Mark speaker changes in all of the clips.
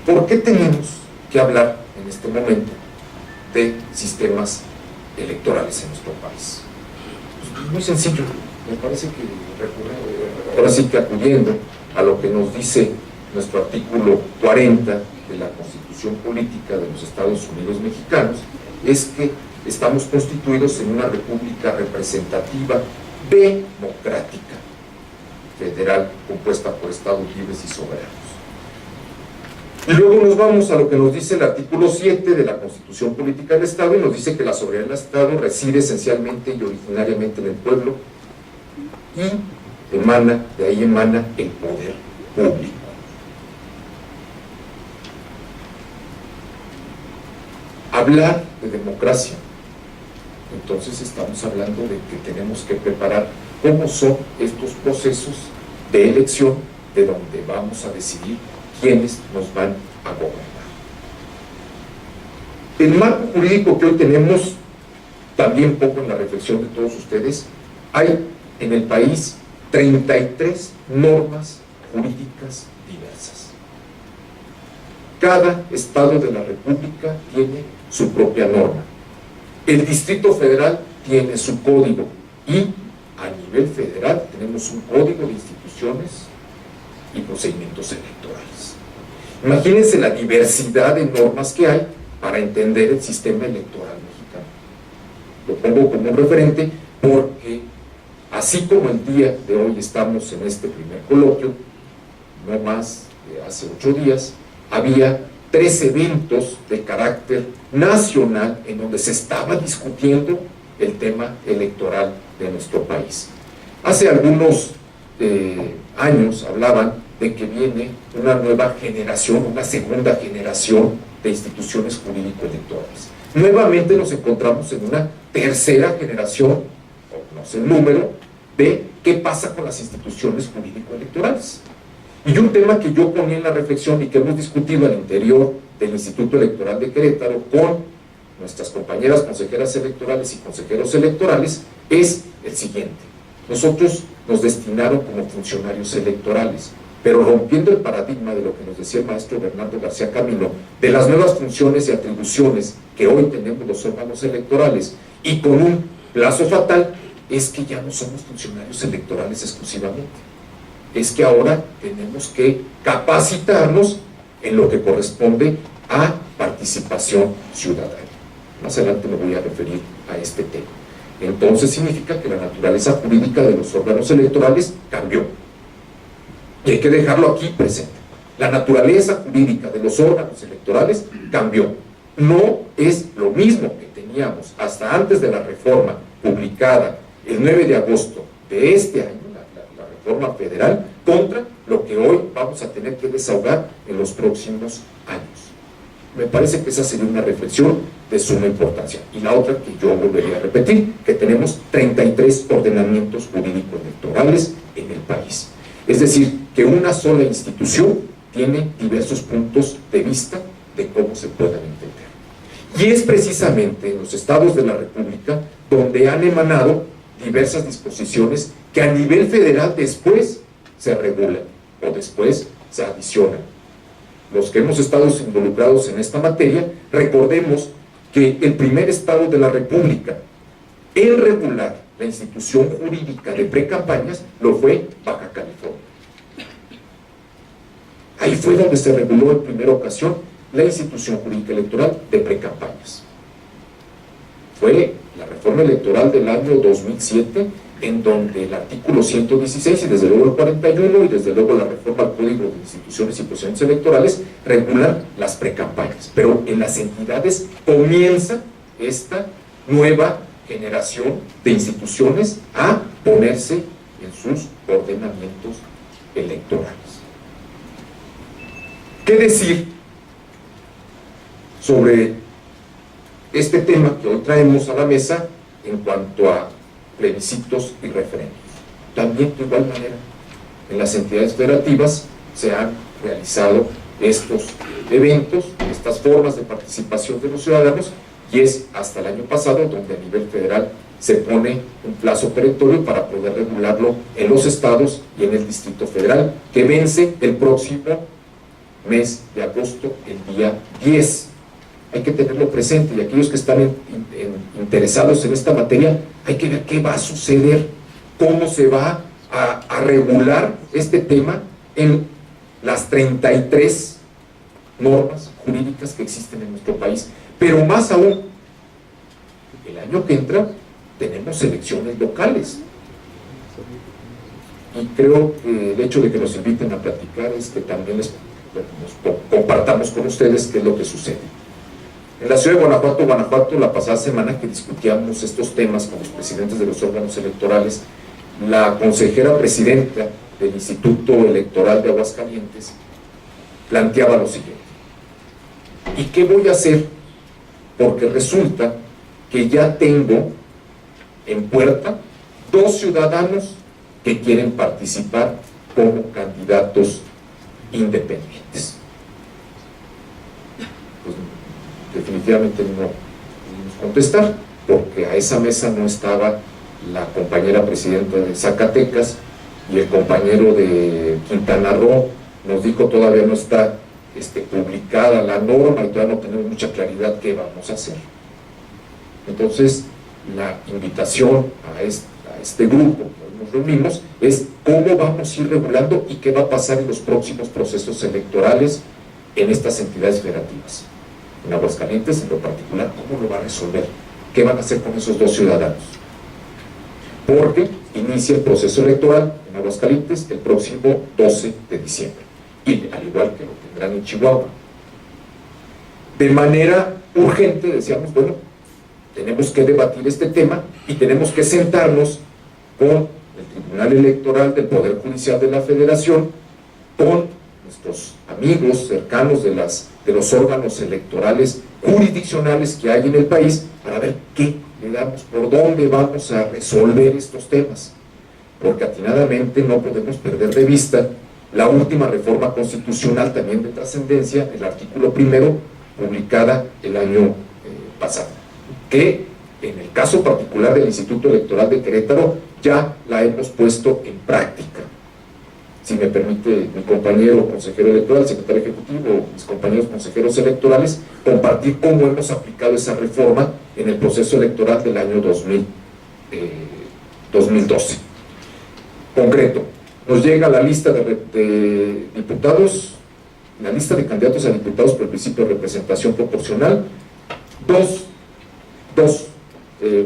Speaker 1: ¿Por qué tenemos que hablar en este momento de sistemas electorales en nuestro país? Pues muy sencillo, me parece que ahora sí que acudiendo a lo que nos dice nuestro artículo 40 de la Constitución Política de los Estados Unidos Mexicanos, es que estamos constituidos en una república representativa democrática federal compuesta por estados libres y soberanos. Y luego nos vamos a lo que nos dice el artículo 7 de la Constitución Política del Estado, y nos dice que la soberanía del Estado reside esencialmente y originariamente en el pueblo, y de ahí emana el poder público. Hablar de democracia, entonces estamos hablando de que tenemos que preparar cómo son estos procesos de elección de donde vamos a decidir quiénes nos van a gobernar. El marco jurídico que hoy tenemos, también pongo en la reflexión de todos ustedes, hay en el país 33 normas jurídicas diversas. Cada estado de la República tiene su propia norma. El Distrito Federal tiene su código y a nivel federal tenemos un código de instituciones y procedimientos electorales. Imagínense la diversidad de normas que hay para entender el sistema electoral mexicano. Lo pongo como un referente porque así como el día de hoy estamos en este primer coloquio, no más de hace 8 días, había 3 eventos de carácter nacional en donde se estaba discutiendo el tema electoral de nuestro país. Hace algunos años hablaban de que viene una nueva generación, una segunda generación de instituciones jurídico-electorales. Nuevamente nos encontramos en una tercera generación, o no sé el número, de qué pasa con las instituciones jurídico-electorales. Y un tema que yo ponía en la reflexión y que hemos discutido al interior del Instituto Electoral de Querétaro con nuestras compañeras consejeras electorales y consejeros electorales es el siguiente. Nosotros nos destinaron como funcionarios electorales, pero rompiendo el paradigma de lo que nos decía el maestro Bernardo García Camino, de las nuevas funciones y atribuciones que hoy tenemos los órganos electorales, y con un plazo fatal, es que ya no somos funcionarios electorales exclusivamente. Es que ahora tenemos que capacitarnos en lo que corresponde a participación ciudadana. Más adelante me voy a referir a este tema. Entonces significa que la naturaleza jurídica de los órganos electorales cambió. Y hay que dejarlo aquí presente. La naturaleza jurídica de los órganos electorales cambió. No es lo mismo que teníamos hasta antes de la reforma publicada el 9 de agosto de este año, la reforma federal, contra lo que hoy vamos a tener que desahogar en los próximos años. Me parece que esa sería una reflexión de suma importancia. Y la otra que yo volvería a repetir, que tenemos 33 ordenamientos jurídicos electorales en el país. Es decir, que una sola institución tiene diversos puntos de vista de cómo se puedan entender. Y es precisamente en los estados de la República donde han emanado diversas disposiciones que a nivel federal después se regulan o después se adicionan. Los que hemos estado involucrados en esta materia, recordemos que el primer estado de la República en regular la institución jurídica de precampañas lo fue Baja California. Ahí fue donde se reguló en primera ocasión la institución jurídica electoral de precampañas. Fue la reforma electoral del año 2007, en donde el artículo 116 y desde luego el 41 y desde luego la reforma al Código de Instituciones y Procedimientos Electorales regulan las precampañas. Pero en las entidades comienza esta nueva generación de instituciones a ponerse en sus ordenamientos electorales. ¿Qué decir sobre este tema que hoy traemos a la mesa en cuanto a plebiscitos y referendos? También de igual manera, en las entidades federativas se han realizado estos eventos, estas formas de participación de los ciudadanos, y es hasta el año pasado donde a nivel federal se pone un plazo perentorio para poder regularlo en los estados y en el Distrito Federal, que vence el próximo mes de agosto, el día 10. Hay que tenerlo presente, y aquellos que están interesados en esta materia, hay que ver qué va a suceder, cómo se va a regular este tema en las 33 normas jurídicas que existen en nuestro país. Pero más aún, el año que entra tenemos elecciones locales, y creo que el hecho de que nos inviten a platicar es que también nos compartamos con ustedes qué es lo que sucede. En la ciudad de Guanajuato, la pasada semana que discutíamos estos temas con los presidentes de los órganos electorales, la consejera presidenta del Instituto Electoral de Aguascalientes planteaba lo siguiente: ¿y qué voy a hacer? Porque resulta que ya tengo en puerta 2 ciudadanos que quieren participar como candidatos independientes. Pues definitivamente no pudimos contestar, porque a esa mesa no estaba la compañera presidenta de Zacatecas, y el compañero de Quintana Roo nos dijo todavía no está publicada la norma y todavía no tenemos mucha claridad qué vamos a hacer. Entonces, la invitación a este grupo que nos reunimos es cómo vamos a ir regulando y qué va a pasar en los próximos procesos electorales en estas entidades federativas. En Aguascalientes, en lo particular, ¿cómo lo va a resolver? ¿Qué van a hacer con esos 2 ciudadanos? Porque inicia el proceso electoral en Aguascalientes el próximo 12 de diciembre, y al igual que lo tendrán en Chihuahua. De manera urgente decíamos, bueno, tenemos que debatir este tema y tenemos que sentarnos con el Tribunal Electoral del Poder Judicial de la Federación, con nuestros amigos cercanos de los órganos electorales jurisdiccionales que hay en el país, para ver qué le damos, por dónde vamos a resolver estos temas, porque atinadamente no podemos perder de vista la última reforma constitucional, también de trascendencia, el artículo 1º, publicada el año pasado, que en el caso particular del Instituto Electoral de Querétaro ya la hemos puesto en práctica. Si me permite mi compañero consejero electoral, secretario ejecutivo, mis compañeros consejeros electorales, compartir cómo hemos aplicado esa reforma en el proceso electoral del año 2012. Concreto, nos llega la lista de diputados, la lista de candidatos a diputados por el principio de representación proporcional. Dos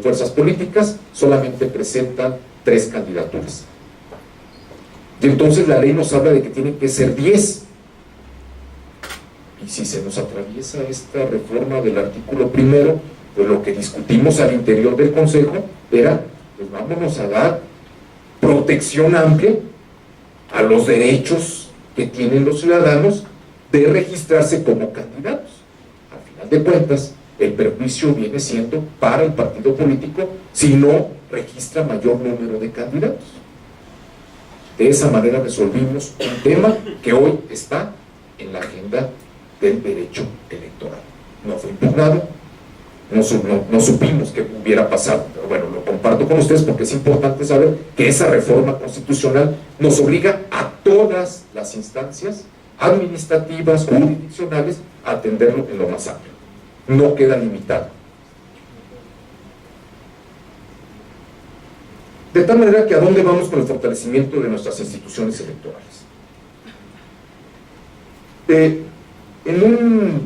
Speaker 1: fuerzas políticas solamente presentan 3 candidaturas. Y entonces la ley nos habla de que tienen que ser 10. Y si se nos atraviesa esta reforma del artículo 1º, pues lo que discutimos al interior del Consejo era, pues vámonos a dar protección amplia a los derechos que tienen los ciudadanos de registrarse como candidatos. Al final de cuentas, el perjuicio viene siendo para el partido político si no registra mayor número de candidatos. De esa manera resolvimos un tema que hoy está en la agenda del derecho electoral. No fue impugnado, no supimos qué hubiera pasado, pero bueno, lo comparto con ustedes porque es importante saber que esa reforma constitucional nos obliga a todas las instancias administrativas, jurisdiccionales, a atenderlo en lo más amplio. No queda limitado. De tal manera que ¿a dónde vamos con el fortalecimiento de nuestras instituciones electorales? En un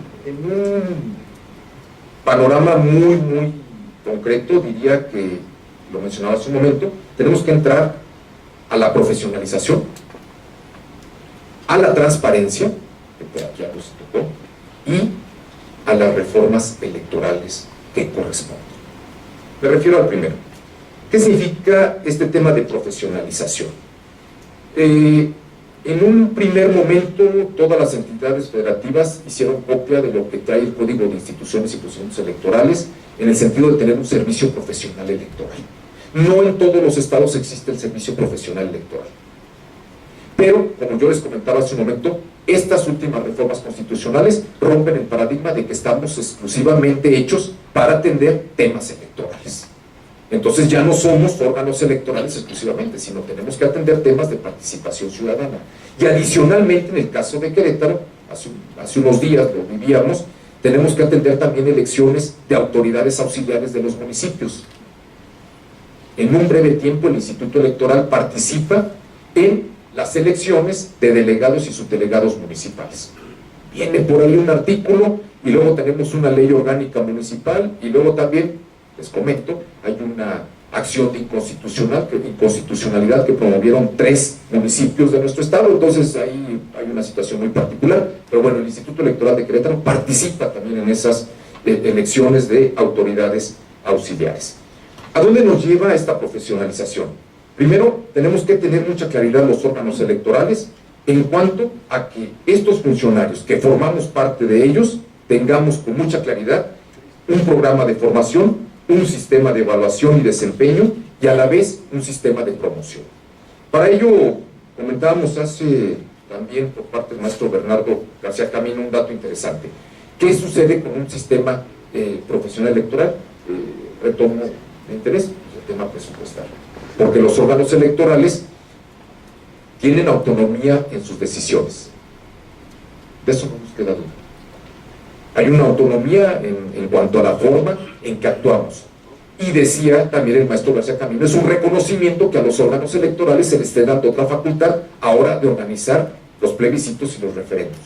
Speaker 1: panorama muy concreto, diría que, lo mencionaba hace un momento, tenemos que entrar a la profesionalización, a la transparencia, que aquí algo se tocó, y a las reformas electorales que corresponden. Me refiero al primero. ¿Qué significa este tema de profesionalización? En un primer momento, todas las entidades federativas hicieron copia de lo que trae el Código de Instituciones y Procedimientos Electorales, en el sentido de tener un servicio profesional electoral. No en todos los estados existe el servicio profesional electoral. Pero, como yo les comentaba hace un momento, estas últimas reformas constitucionales rompen el paradigma de que estamos exclusivamente hechos para atender temas electorales. Entonces ya no somos órganos electorales exclusivamente, sino tenemos que atender temas de participación ciudadana. Y adicionalmente, en el caso de Querétaro, hace unos días lo vivíamos, tenemos que atender también elecciones de autoridades auxiliares de los municipios. En un breve tiempo el Instituto Electoral participa en las elecciones de delegados y subdelegados municipales. Viene por ahí un artículo y luego tenemos una ley orgánica municipal y luego también, les comento, hay una acción de inconstitucionalidad que promovieron 3 municipios de nuestro estado. Entonces ahí hay una situación muy particular, pero bueno, el Instituto Electoral de Querétaro participa también en esas elecciones de autoridades auxiliares. ¿A dónde nos lleva esta profesionalización? Primero, tenemos que tener mucha claridad los órganos electorales en cuanto a que estos funcionarios que formamos parte de ellos tengamos con mucha claridad un programa de formación, un sistema de evaluación y desempeño y a la vez un sistema de promoción. Para ello, comentábamos hace también por parte del maestro Bernardo García Camino un dato interesante. ¿Qué sucede con un sistema profesional electoral? Retomo de interés, el tema presupuestario. Porque los órganos electorales tienen autonomía en sus decisiones. De eso no nos queda duda. Hay una autonomía en cuanto a la forma en que actuamos. Y decía también el maestro García Camino, es un reconocimiento que a los órganos electorales se les esté dando otra facultad ahora de organizar los plebiscitos y los referendos.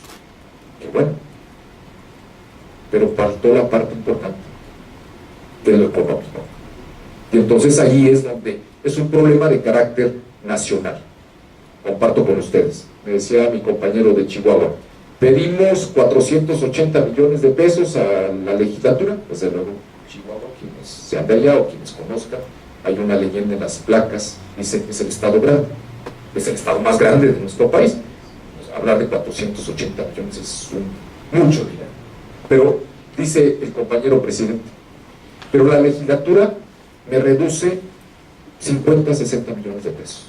Speaker 1: Qué bueno. Pero faltó la parte importante, que es lo económico. Y entonces ahí es donde es un problema de carácter nacional. Comparto con ustedes. Me decía mi compañero de Chihuahua, pedimos 480 millones de pesos a la legislatura. Desde luego, Chihuahua, quienes sean de allá o quienes conozcan, hay una leyenda en las placas, dice que es el estado grande, es el estado más grande de nuestro país. Pues, hablar de 480 millones es mucho dinero. Pero, dice el compañero presidente, pero la legislatura me reduce 50, 60 millones de pesos.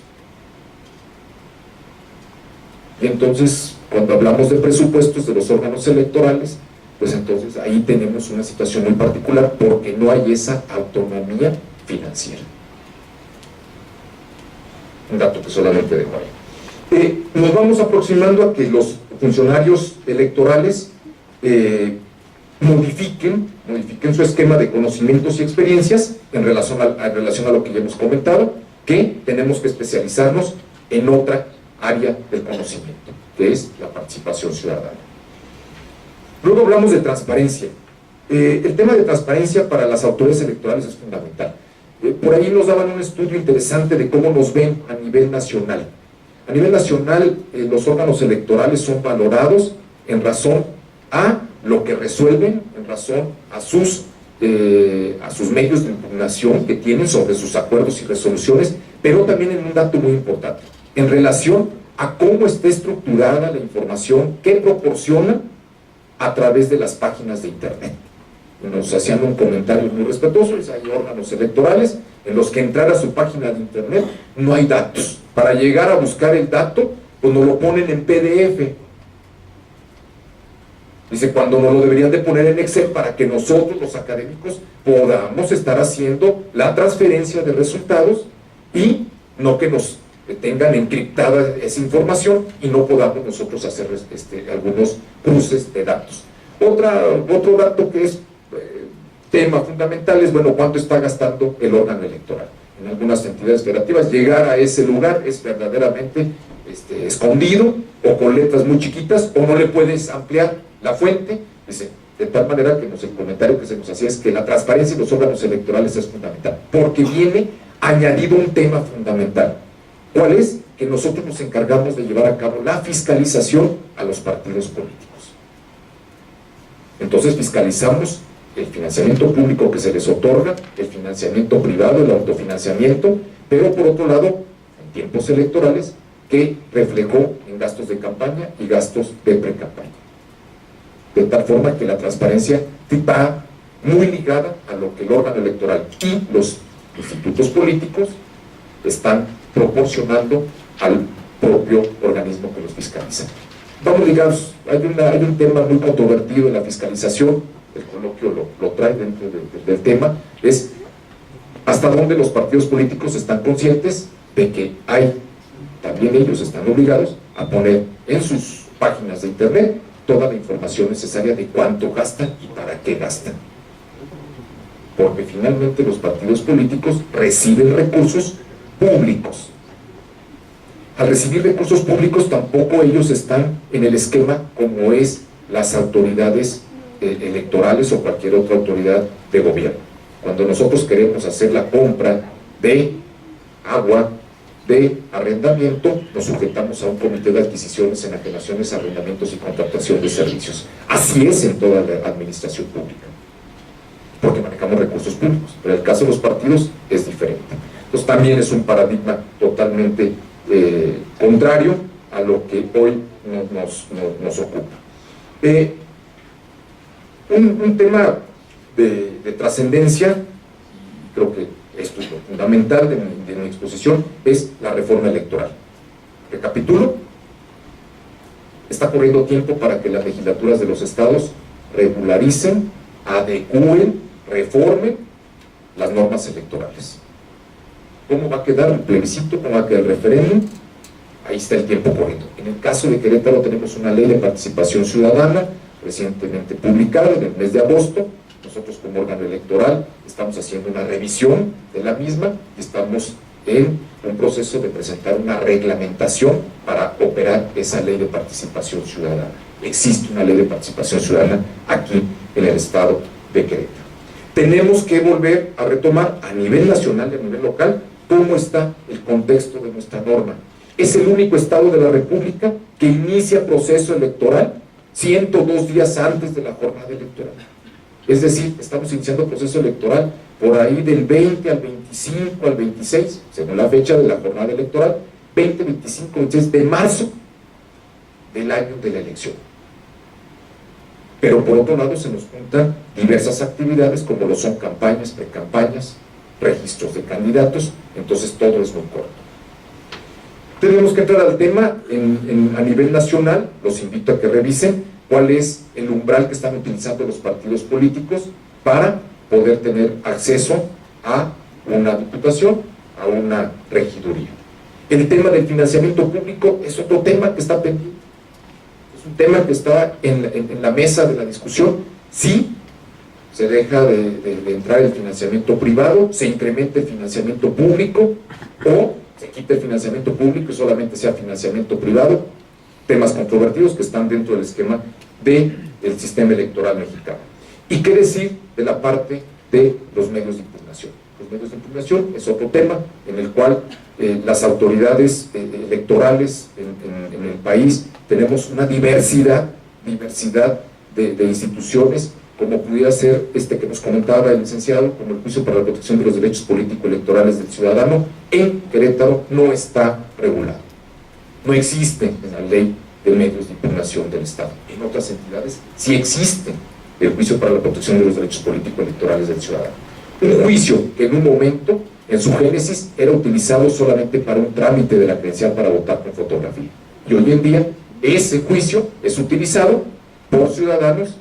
Speaker 1: Y entonces, cuando hablamos de presupuestos de los órganos electorales, pues entonces ahí tenemos una situación muy particular porque no hay esa autonomía financiera. Un dato que solamente dejo ahí. Nos vamos aproximando a que los funcionarios electorales modifiquen su esquema de conocimientos y experiencias en relación a lo que ya hemos comentado, que tenemos que especializarnos en otra área del conocimiento, que es la participación ciudadana. Luego hablamos de transparencia. El tema de transparencia para las autoridades electorales es fundamental. Por ahí nos daban un estudio interesante de cómo nos ven a nivel nacional. A nivel nacional, los órganos electorales son valorados en razón a lo que resuelven, en razón a sus medios de impugnación que tienen sobre sus acuerdos y resoluciones, pero también en un dato muy importante, en relación a cómo está estructurada la información que proporciona a través de las páginas de internet. Nos hacían un comentario muy respetuoso, hay órganos electorales en los que entrar a su página de internet no hay datos. Para llegar a buscar el dato, pues nos lo ponen en PDF. Dice, cuando nos lo deberían de poner en Excel para que nosotros, los académicos, podamos estar haciendo la transferencia de resultados y no que nos tengan encriptada esa información y no podamos nosotros hacer algunos cruces de datos. Otro dato que es tema fundamental es, bueno, cuánto está gastando el órgano electoral. En algunas entidades federativas llegar a ese lugar es verdaderamente escondido o con letras muy chiquitas o no le puedes ampliar la fuente. Dice, de tal manera que el comentario que se nos hacía es que la transparencia en los órganos electorales es fundamental, porque viene añadido un tema fundamental. ¿Cuál es? Que nosotros nos encargamos de llevar a cabo la fiscalización a los partidos políticos. Entonces fiscalizamos el financiamiento público que se les otorga, el financiamiento privado, el autofinanciamiento, pero por otro lado, en tiempos electorales, que reflejó en gastos de campaña y gastos de pre-campaña. De tal forma que la transparencia va muy ligada a lo que el órgano electoral y los institutos políticos están proporcionando al propio organismo que los fiscaliza. Vamos ligados, hay un tema muy controvertido en la fiscalización, el coloquio lo trae dentro del tema, es hasta dónde los partidos políticos están conscientes de que también ellos están obligados a poner en sus páginas de internet toda la información necesaria de cuánto gastan y para qué gastan. Porque finalmente los partidos políticos reciben recursos públicos. Al recibir recursos públicos tampoco ellos están en el esquema como es las autoridades electorales o cualquier otra autoridad de gobierno. Cuando nosotros queremos hacer la compra de agua, de arrendamiento, nos sujetamos a un comité de adquisiciones, enajenaciones, arrendamientos y contratación de servicios. Así es en toda la administración pública, porque manejamos recursos públicos, pero en el caso de los partidos es diferente. Entonces también es un paradigma totalmente contrario a lo que hoy nos ocupa. Un tema de trascendencia, creo que esto es lo fundamental de mi exposición, es la reforma electoral. Recapitulo: está corriendo tiempo para que las legislaturas de los estados regularicen, adecúen, reformen las normas electorales. ¿Cómo va a quedar el plebiscito? ¿Cómo va a quedar el referéndum? Ahí está el tiempo corriendo. En el caso de Querétaro tenemos una ley de participación ciudadana recientemente publicada en el mes de agosto. Nosotros como órgano electoral estamos haciendo una revisión de la misma y estamos en un proceso de presentar una reglamentación para operar esa ley de participación ciudadana. Existe una ley de participación ciudadana aquí en el estado de Querétaro. Tenemos que volver a retomar a nivel nacional y a nivel local cómo está el contexto de nuestra norma. Es el único estado de la República que inicia proceso electoral 102 días antes de la jornada electoral. Es decir, estamos iniciando proceso electoral por ahí del 20 al 25 al 26, según la fecha de la jornada electoral, 20, 25, 26 de marzo del año de la elección. Pero por otro lado se nos juntan diversas actividades como lo son campañas, precampañas, registros de candidatos, entonces todo es muy corto. Tenemos que entrar al tema a nivel nacional. Los invito a que revisen cuál es el umbral que están utilizando los partidos políticos para poder tener acceso a una diputación, a una regiduría. El tema del financiamiento público es otro tema que está pendiente. Es un tema que está en la mesa de la discusión. Sí, se deja de entrar el financiamiento privado, se incrementa el financiamiento público o se quita el financiamiento público y solamente sea financiamiento privado. Temas controvertidos que están dentro del esquema del sistema electoral mexicano. ¿Y qué decir de la parte de los medios de impugnación? Los medios de impugnación es otro tema en el cual las autoridades electorales en el país tenemos una diversidad de instituciones, como pudiera ser este que nos comentaba el licenciado, como el Juicio para la Protección de los Derechos Político-Electorales del Ciudadano. En Querétaro no está regulado, no existe en la ley de medios de impugnación del Estado. En otras entidades sí existe el Juicio para la Protección de los Derechos Político-Electorales del Ciudadano. Un juicio que en un momento, en su génesis, era utilizado solamente para un trámite de la credencial para votar con fotografía. Y hoy en día, ese juicio es utilizado por ciudadanos,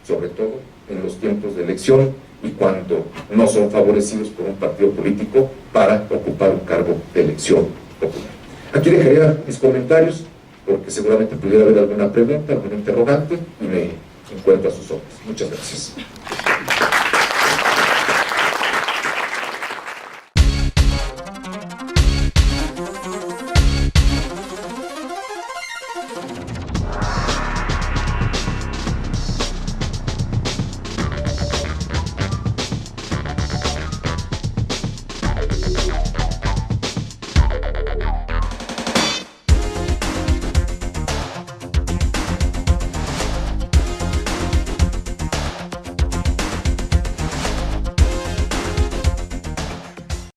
Speaker 1: sobre todo en los tiempos de elección y cuando no son favorecidos por un partido político para ocupar un cargo de elección popular. Aquí dejaría mis comentarios, porque seguramente pudiera haber alguna pregunta, algún interrogante, y me encuentro a sus órdenes. Muchas gracias.